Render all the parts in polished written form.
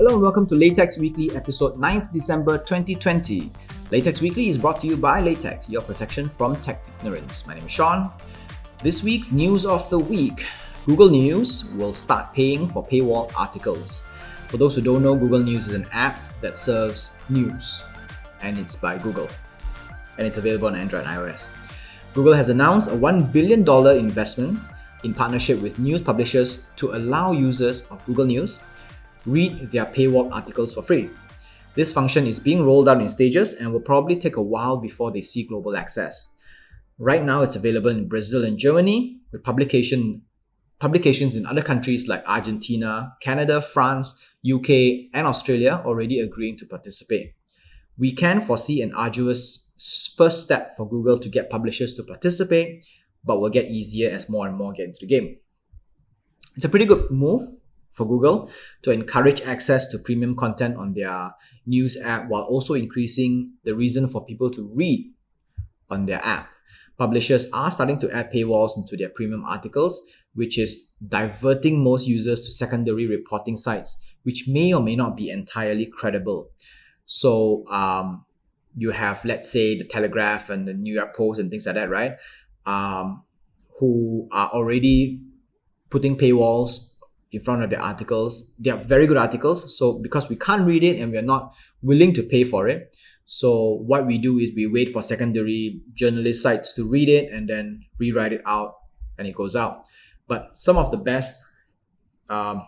Hello and welcome to Laytechs Weekly, episode 9th December 2020. Laytechs Weekly is brought to you by Laytechs, your protection from tech ignorance. My name is Sean. This week's news of the week. Google News will start paying for paywall articles. For those who don't know, Google News is an app that serves news, and it's by Google, and it's available on Android and iOS. Google has announced a $1 billion investment in partnership with news publishers to allow users of Google News read their paywall articles for free. This function is being rolled out in stages and will probably take a while before they see global access. Right now, it's available in Brazil and Germany, with publications in other countries like Argentina, Canada, France, UK, and Australia already agreeing to participate. We can foresee an arduous first step for Google to get publishers to participate, but will get easier as more and more get into the game. It's a pretty good move for Google to encourage access to premium content on their news app while also increasing the reason for people to read on their app. Publishers are starting to add paywalls into their premium articles, which is diverting most users to secondary reporting sites, which may or may not be entirely credible. So you have, let's say, the Telegraph and the New York Post and things like that, right? Who are already putting paywalls in front of their articles. They are very good articles. So because we can't read it and we are not willing to pay for it, so what we do is we wait for secondary journalist sites to read it and then rewrite it out and it goes out. But some of the best, the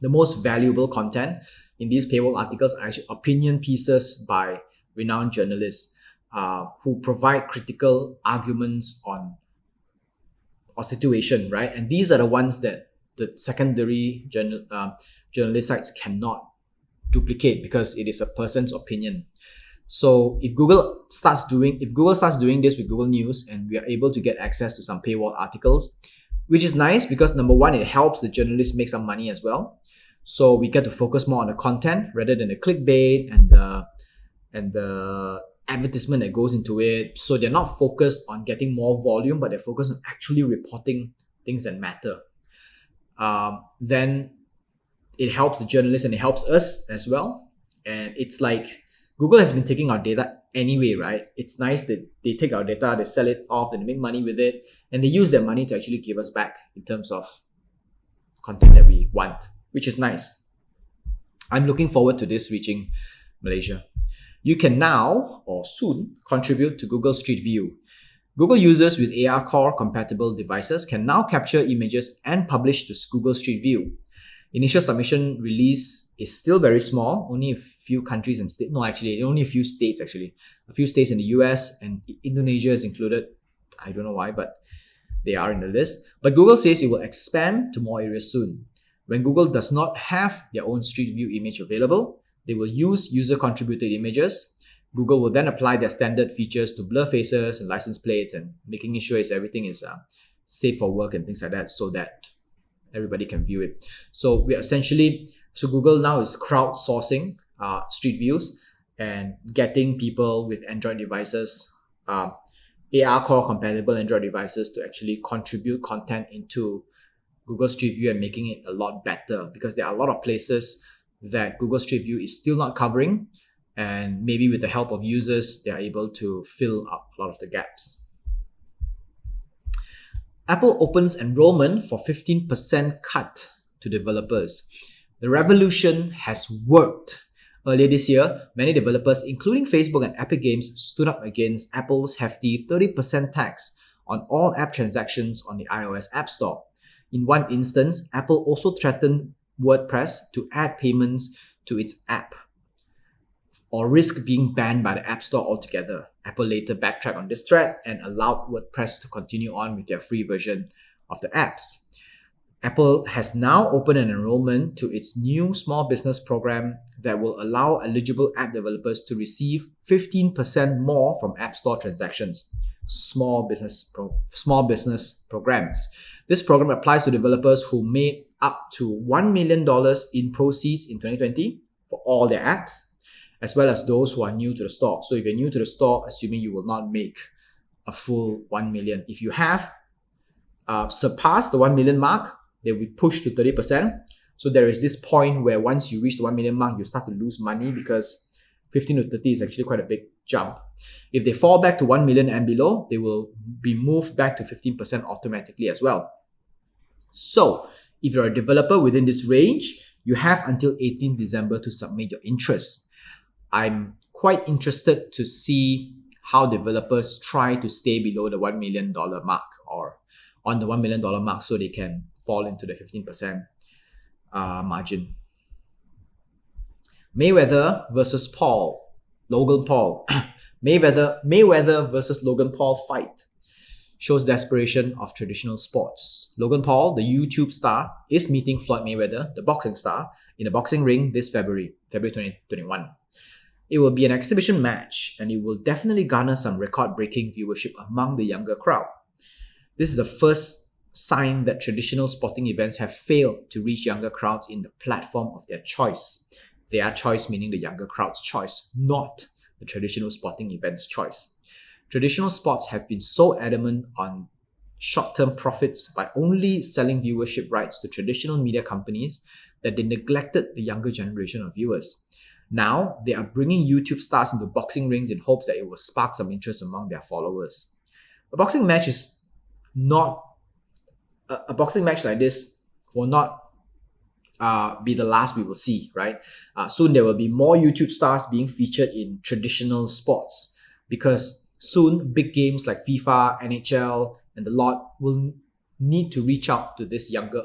most valuable content in these paywall articles are actually opinion pieces by renowned journalists who provide critical arguments on a situation, right? And these are the ones that the secondary journalist sites cannot duplicate because it is a person's opinion. So if Google starts doing this with Google News and we are able to get access to some paywall articles, which is nice because number one, it helps the journalists make some money as well. So we get to focus more on the content rather than the clickbait and the advertisement that goes into it. So they're not focused on getting more volume, but they're focused on actually reporting things that matter. Then it helps the journalists and it helps us as well. And it's like Google has been taking our data anyway, right? It's nice that they take our data, they sell it off, and they make money with it, and they use their money to actually give us back in terms of content that we want, which is nice. I'm looking forward to this reaching Malaysia. You can now, or soon, contribute to Google Street View. Google users with AR compatible devices can now capture images and publish to Google Street View. Initial submission release is still very small, only a few countries and states. No, actually, only a few states actually. A few states in the US and Indonesia is included. I don't know why, but they are in the list. But Google says it will expand to more areas soon. When Google does not have their own Street View image available, they will use user-contributed images. Google will then apply their standard features to blur faces and license plates and making sure everything is safe for work and things like that so that everybody can view it. So Google now is crowdsourcing street views and getting people with Android devices, AR Core compatible Android devices to actually contribute content into Google Street View and making it a lot better because there are a lot of places that Google Street View is still not covering. And maybe with the help of users, they are able to fill up a lot of the gaps. Apple opens enrollment for 15% cut to developers. The revolution has worked. Earlier this year, many developers, including Facebook and Epic Games, stood up against Apple's hefty 30% tax on all app transactions on the iOS App Store. In one instance, Apple also threatened WordPress to add payments to its app or risk being banned by the App Store altogether. Apple later backtracked on this threat and allowed WordPress to continue on with their free version of the apps. Apple has now opened an enrollment to its new small business program that will allow eligible app developers to receive 15% more from App Store transactions. Small business programs. This program applies to developers who made up to $1 million in proceeds in 2020 for all their apps, as well as those who are new to the store. So if you're new to the store, assuming you will not make a full 1 million. If you have surpassed the 1 million mark, they will push to 30%. So there is this point where once you reach the 1 million mark, you start to lose money because 15 to 30 is actually quite a big jump. If they fall back to 1 million and below, they will be moved back to 15% automatically as well. So if you're a developer within this range, you have until 18 December to submit your interest. I'm quite interested to see how developers try to stay below the $1 million mark or on the $1 million mark so they can fall into the 15% margin. Mayweather versus Logan Paul. Mayweather versus Logan Paul fight shows desperation of traditional sports. Logan Paul, the YouTube star, is meeting Floyd Mayweather, the boxing star, in a boxing ring this February 2021. It will be an exhibition match and it will definitely garner some record-breaking viewership among the younger crowd. This is the first sign that traditional sporting events have failed to reach younger crowds in the platform of their choice. Their choice meaning the younger crowd's choice, not the traditional sporting event's choice. Traditional sports have been so adamant on short-term profits by only selling viewership rights to traditional media companies that they neglected the younger generation of viewers. Now, they are bringing YouTube stars into boxing rings in hopes that it will spark some interest among their followers. A boxing match like this will not be the last we will see, right? Soon there will be more YouTube stars being featured in traditional sports because soon big games like FIFA, NHL, and the lot will need to reach out to this younger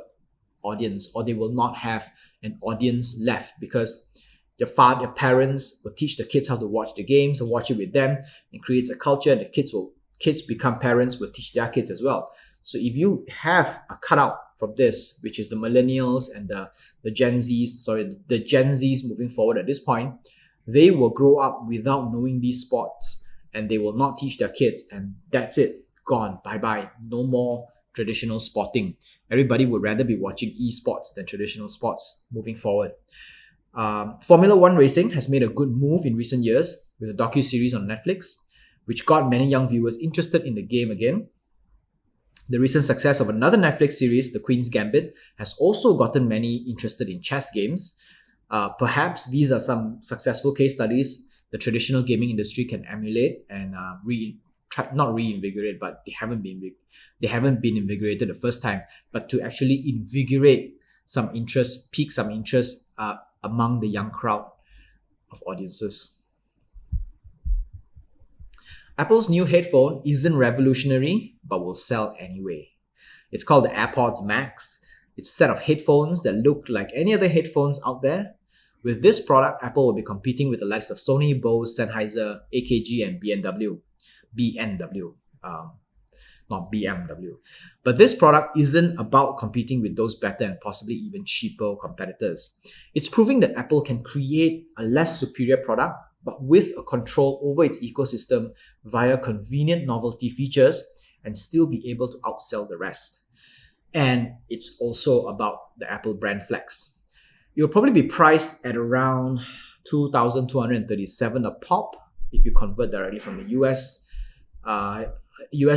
audience, or they will not have an audience left because your parents will teach the kids how to watch the games and watch it with them, and creates a culture. And the kids become parents, will teach their kids as well. So if you have a cutout from this, which is the millennials and the Gen Zs moving forward at this point, they will grow up without knowing these sports and they will not teach their kids, and that's it, gone, bye-bye, no more traditional sporting. Everybody would rather be watching esports than traditional sports moving forward. Formula One racing has made a good move in recent years with a docu-series on Netflix, which got many young viewers interested in the game again. The recent success of another Netflix series, The Queen's Gambit, has also gotten many interested in chess games. Perhaps these are some successful case studies the traditional gaming industry can emulate and not reinvigorate, but they haven't been invigorated the first time, but to actually invigorate some interest, pique some interest among the young crowd of audiences. Apple's new headphone isn't revolutionary, but will sell anyway. It's called the AirPods Max. It's a set of headphones that look like any other headphones out there. With this product, Apple will be competing with the likes of Sony, Bose, Sennheiser, AKG, and not BMW. But this product isn't about competing with those better and possibly even cheaper competitors. It's proving that Apple can create a less superior product, but with a control over its ecosystem via convenient novelty features and still be able to outsell the rest. And it's also about the Apple brand flex. It will probably be priced at around $2,237 a pop if you convert directly from the US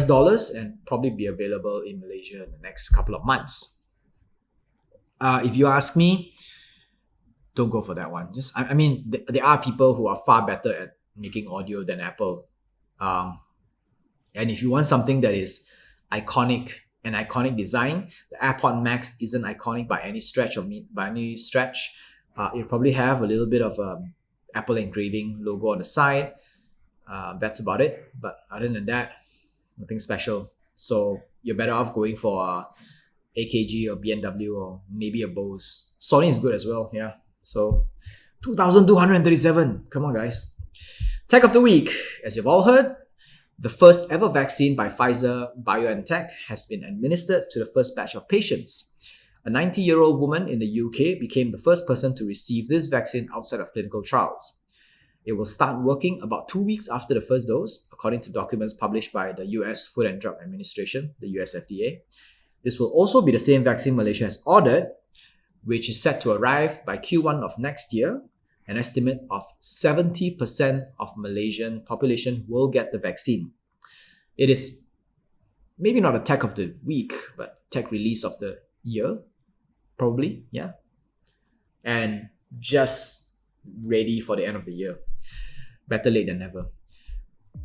dollars, and probably be available in Malaysia in the next couple of months. If you ask me, don't go for that one. There are people who are far better at making audio than Apple. And if you want something that is iconic, an iconic design, the AirPod Max isn't iconic by any stretch. It'll probably have a little bit of Apple engraving logo on the side. That's about it. But other than that, nothing special. So you're better off going for AKG or BMW or maybe a Bose. Sony is good as well, yeah. So 2,237. Come on, guys. Tech of the week. As you've all heard, the first ever vaccine by Pfizer-BioNTech has been administered to the first batch of patients. A 90-year-old woman in the UK became the first person to receive this vaccine outside of clinical trials. It will start working about 2 weeks after the first dose, according to documents published by the US Food and Drug Administration, the US FDA. This will also be the same vaccine Malaysia has ordered, which is set to arrive by Q1 of next year. An estimate of 70% of Malaysian population will get the vaccine. It is maybe not a tech of the week, but tech release of the year, probably, yeah. and just ready for the end of the year. Better late than never.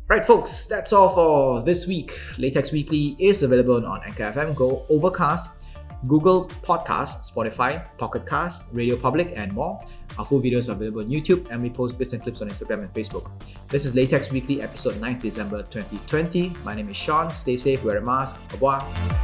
Right, folks, that's all for this week. Laytechs Weekly is available on Anchor FM, Go, Overcast, Google Podcasts, Spotify, Pocket Cast, Radio Public, and more. Our full videos are available on YouTube, and we post bits and clips on Instagram and Facebook. This is Laytechs Weekly, episode 9th December 2020. My name is Sean. Stay safe, wear a mask. Au revoir.